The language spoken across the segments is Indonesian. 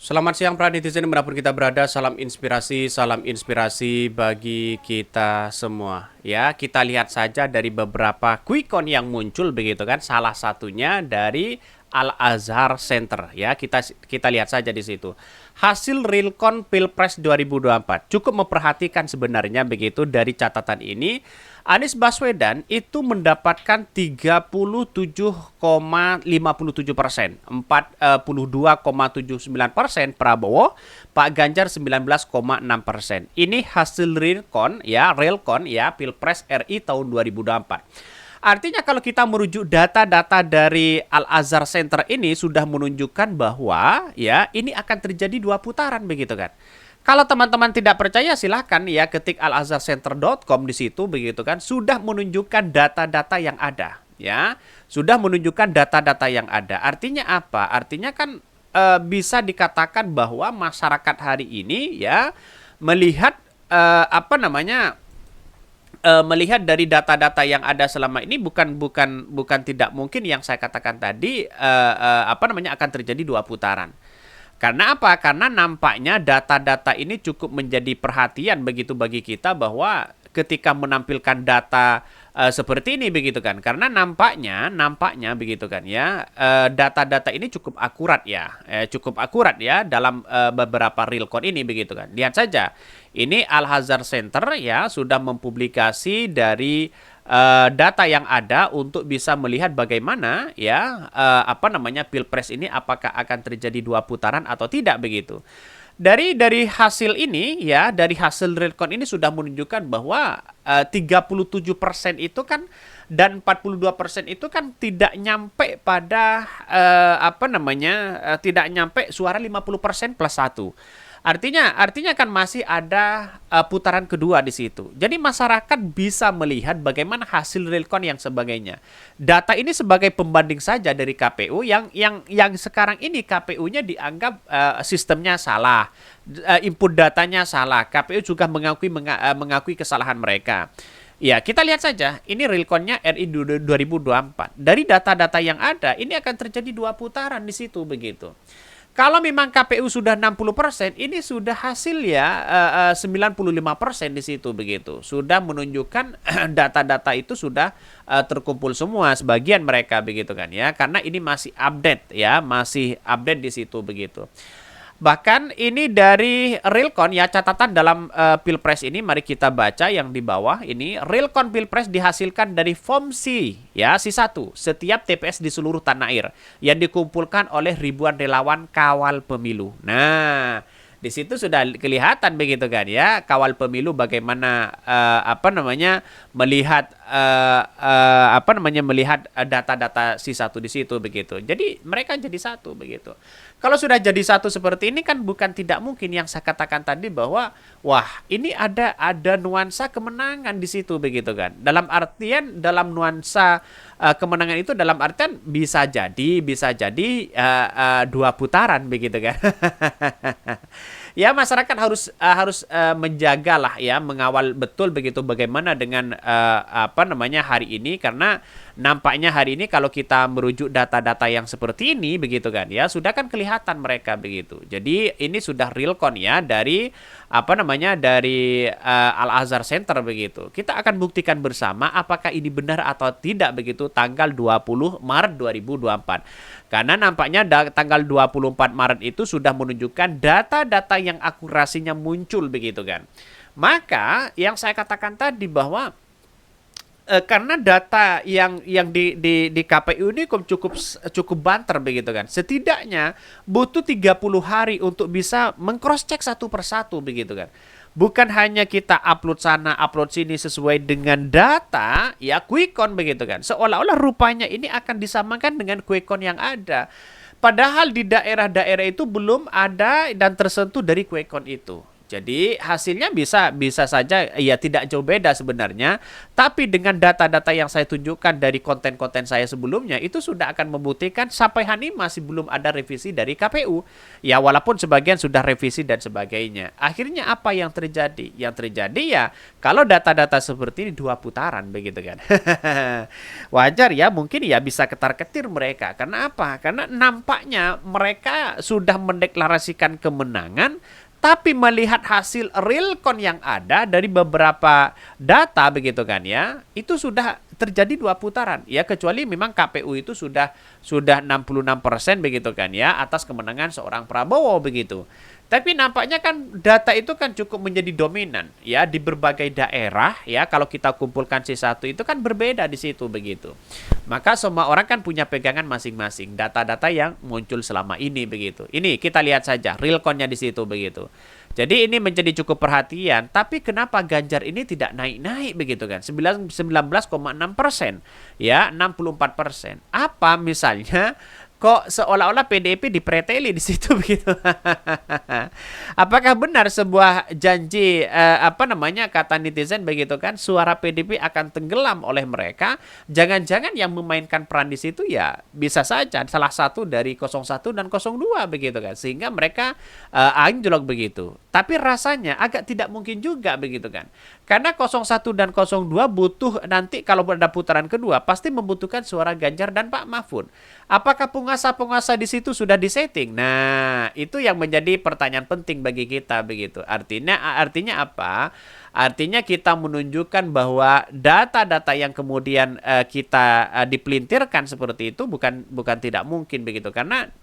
Selamat siang para netizen dimanapun kita berada, salam inspirasi bagi kita semua. Ya, kita lihat saja dari beberapa quick count yang muncul begitu kan, salah satunya dari Al-Azhar Center. Ya, kita lihat saja di situ. Hasil Realcon Pilpres 2024 cukup memperhatikan sebenarnya begitu dari catatan ini. Anies Baswedan itu mendapatkan 37,57%, 42,79%, Prabowo, Pak Ganjar 19,6%. Ini hasil Realcon ya Pilpres RI tahun 2024. Artinya kalau kita merujuk data-data dari Al-Azhar Center ini sudah menunjukkan bahwa ya ini akan terjadi dua putaran begitu kan. Kalau teman-teman tidak percaya silahkan ya ketik alazharcenter.com di situ begitu kan sudah menunjukkan data-data yang ada ya. Sudah menunjukkan data-data yang ada. Artinya apa? Artinya kan bisa dikatakan bahwa masyarakat hari ini ya melihat melihat dari data-data yang ada selama ini bukan tidak mungkin yang saya katakan tadi akan terjadi dua putaran. Karena apa? Karena nampaknya data-data ini cukup menjadi perhatian begitu bagi kita bahwa ketika menampilkan data seperti ini begitu kan. Karena nampaknya begitu kan ya. Data-data ini cukup akurat ya. Cukup akurat ya dalam beberapa realcon ini begitu kan. Lihat saja. Ini Al-Azhar Center ya sudah mempublikasi dari data yang ada untuk bisa melihat bagaimana ya Pilpres ini apakah akan terjadi dua putaran atau tidak begitu. Dari hasil ini ya, dari hasil realcon ini sudah menunjukkan bahwa 37% itu kan dan 42% itu kan tidak nyampe pada tidak nyampe suara 50% plus 1. Artinya kan masih ada putaran kedua di situ. Jadi masyarakat bisa melihat bagaimana hasil realcon yang sebagainya. Data ini sebagai pembanding saja dari KPU yang sekarang ini KPU-nya dianggap sistemnya salah, input datanya salah. KPU juga mengakui kesalahan mereka. Ya, kita lihat saja. Ini realconnya RI 2024. Dari data-data yang ada, ini akan terjadi dua putaran di situ begitu. Kalau memang KPU sudah 60%, ini sudah hasil ya 95% di situ begitu. Sudah menunjukkan data-data itu sudah terkumpul semua sebagian mereka begitu kan ya. Karena ini masih update ya, masih update di situ begitu. Bahkan ini dari Realcon ya catatan dalam Pilpres ini mari kita baca yang di bawah ini Realcon Pilpres dihasilkan dari form C ya C1 setiap TPS di seluruh tanah air yang dikumpulkan oleh ribuan relawan kawal pemilu. Nah, di situ sudah kelihatan begitu kan ya kawal pemilu bagaimana melihat melihat data-data C1 di situ begitu. Jadi mereka jadi satu begitu. Kalau sudah jadi satu seperti ini kan bukan tidak mungkin yang saya katakan tadi bahwa wah ini ada nuansa kemenangan di situ begitu kan. Dalam nuansa kemenangan itu dalam artian bisa jadi dua putaran begitu kan. Ya masyarakat harus menjagalah ya mengawal betul begitu bagaimana dengan hari ini karena nampaknya hari ini kalau kita merujuk data-data yang seperti ini begitu kan ya sudah kan kelihatan mereka begitu. Jadi ini sudah realcon ya dari dari Al-Azhar Center begitu. Kita akan buktikan bersama apakah ini benar atau tidak begitu tanggal 20 Maret 2024. Karena nampaknya tanggal 24 Maret itu sudah menunjukkan data-data yang akurasinya muncul begitu kan. Maka yang saya katakan tadi bahwa karena data yang di KPU ini cukup banter begitu kan. Setidaknya butuh 30 hari untuk bisa mengcross check satu persatu begitu kan. Bukan hanya kita upload sana, upload sini sesuai dengan data, ya quick count begitu kan. Seolah-olah rupanya ini akan disamakan dengan quick count yang ada. Padahal di daerah-daerah itu belum ada dan tersentuh dari quick count itu. Jadi hasilnya bisa bisa saja ya tidak jauh beda sebenarnya, tapi dengan data-data yang saya tunjukkan dari konten-konten saya sebelumnya itu sudah akan membuktikan sampai hari ini masih belum ada revisi dari KPU. Ya walaupun sebagian sudah revisi dan sebagainya. Akhirnya apa yang terjadi? Yang terjadi ya kalau data-data seperti ini 2 putaran begitu kan. Wajar ya mungkin ya bisa ketar-ketir mereka. Karena apa? Karena nampaknya mereka sudah mendeklarasikan kemenangan tapi melihat hasil realcon yang ada dari beberapa data begitu kan ya, itu sudah terjadi 2 putaran. Ya kecuali memang KPU itu sudah 66% begitu kan ya atas kemenangan seorang Prabowo begitu. Tapi nampaknya kan data itu kan cukup menjadi dominan ya di berbagai daerah ya kalau kita kumpulkan C1 itu kan berbeda di situ begitu. Maka semua orang kan punya pegangan masing-masing data-data yang muncul selama ini begitu. Ini kita lihat saja realconnya di situ begitu. Jadi ini menjadi cukup perhatian, tapi kenapa Ganjar ini tidak naik-naik begitu kan? 19,6%, ya 64%. Apa misalnya? Kok seolah-olah PDIP dipreteli di situ begitu? Apakah benar sebuah janji apa namanya kata netizen begitu kan? Suara PDIP akan tenggelam oleh mereka. Jangan-jangan yang memainkan peran di situ ya bisa saja salah satu dari 01 dan 02 begitu kan? Sehingga mereka anjlok begitu. Tapi rasanya agak tidak mungkin juga begitu kan? Karena 01 dan 02 butuh nanti kalau ada putaran kedua pasti membutuhkan suara Ganjar dan Pak Mahfud. Apakah penguasa-penguasa di situ sudah disetting? Nah, itu yang menjadi pertanyaan penting bagi kita begitu. Artinya apa? Artinya kita menunjukkan bahwa data-data yang kemudian kita dipelintirkan seperti itu bukan tidak mungkin begitu karena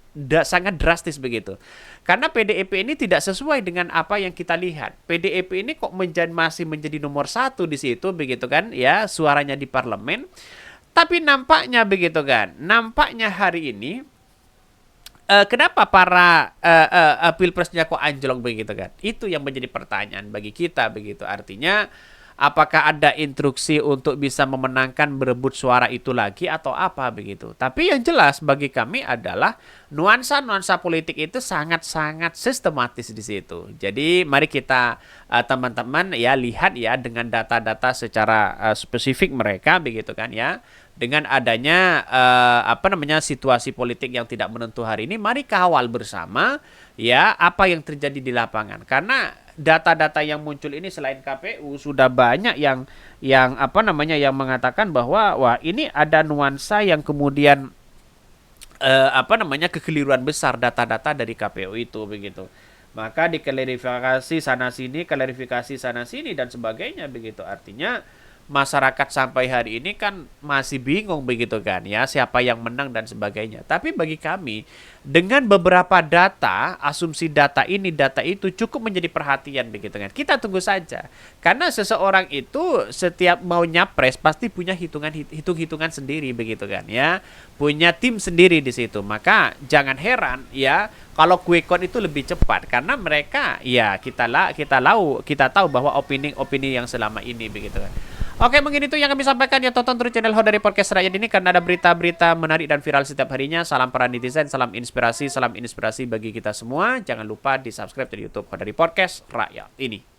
sangat drastis begitu. Karena PDIP ini tidak sesuai dengan apa yang kita lihat. PDIP ini kok masih menjadi nomor 1 di situ begitu kan ya suaranya di parlemen. Tapi nampaknya begitu kan. Nampaknya hari ini kenapa para pilpresnya kok anjlok begitu kan? Itu yang menjadi pertanyaan bagi kita begitu. Artinya apakah ada instruksi untuk bisa memenangkan berebut suara itu lagi atau apa begitu. Tapi yang jelas bagi kami adalah nuansa-nuansa politik itu sangat-sangat sistematis di situ. Jadi mari kita teman-teman ya lihat ya dengan data-data secara spesifik mereka begitu kan ya. Dengan adanya situasi politik yang tidak menentu hari ini, mari kawal bersama ya apa yang terjadi di lapangan. Karena data-data yang muncul ini selain KPU sudah banyak yang mengatakan bahwa wah ini ada nuansa yang kemudian kekeliruan besar data-data dari KPU itu begitu. Maka diklarifikasi sana sini, klarifikasi sana sini dan sebagainya begitu. Artinya masyarakat sampai hari ini kan masih bingung begitu kan ya siapa yang menang dan sebagainya. Tapi bagi kami dengan beberapa data, asumsi data ini data itu cukup menjadi perhatian begitu kan. Kita tunggu saja. Karena seseorang itu setiap mau nyapres pasti punya hitung-hitungan sendiri begitu kan ya. Punya tim sendiri di situ. Maka jangan heran ya kalau quick count itu lebih cepat karena mereka ya kita tahu bahwa opini yang selama ini begitu kan. Oke, mungkin itu yang kami sampaikan ya. Tonton terus channel Ho dari Podcast Rakyat ini karena ada berita-berita menarik dan viral setiap harinya. Salam para netizen, salam inspirasi bagi kita semua. Jangan lupa di subscribe di YouTube Ho dari Podcast Rakyat ini.